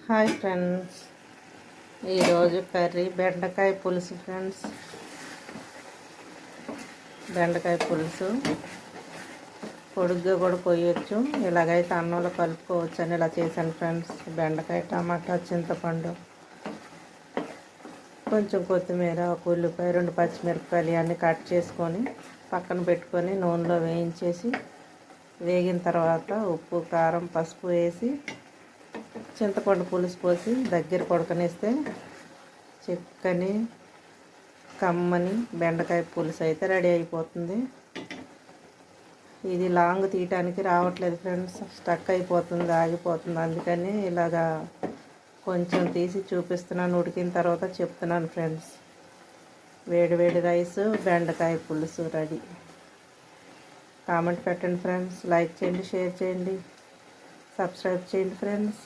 Hi friends, ఈరోజు curry బెండకాయ పులుసు ఫ్రెండ్స్. బెండకాయ పులుసు పొడుగ్గా కూడా పోయొచ్చు, ఇలాగైతే అన్నంలో కలుపుకోవచ్చు అని ఇలా చేశాను ఫ్రెండ్స్. బెండకాయ, టమాటా, చింతపండు, కొంచెం కొత్తిమీర, ఒక ఉల్లిపాయ, 2 పచ్చిమిరపకాయలు అన్నీ కట్ చేసుకొని పక్కన పెట్టుకొని నూనెలో వేయించేసి వేగిన తర్వాత ఉప్పు, కారం, పసుపు వేసి చింతపండు పులుసు పోసి దగ్గర కొడకనిస్తే చిక్కని కమ్మని బెండకాయ పులుసు అయితే రెడీ అయిపోతుంది. ఇది లాంగ్ తీయటానికి రావట్లేదు ఫ్రెండ్స్, స్టక్ అయిపోతుంది, ఆగిపోతుంది. అందుకని ఇలాగా కొంచెం తీసి చూపిస్తున్నాను, ఉడికిన తర్వాత చెప్తున్నాను ఫ్రెండ్స్. వేడి వేడి రైస్, బెండకాయ పులుసు రెడీ. కామెంట్ పెట్టండి ఫ్రెండ్స్, లైక్ చేయండి, షేర్ చేయండి, సబ్స్క్రైబ్ చేయండి ఫ్రెండ్స్.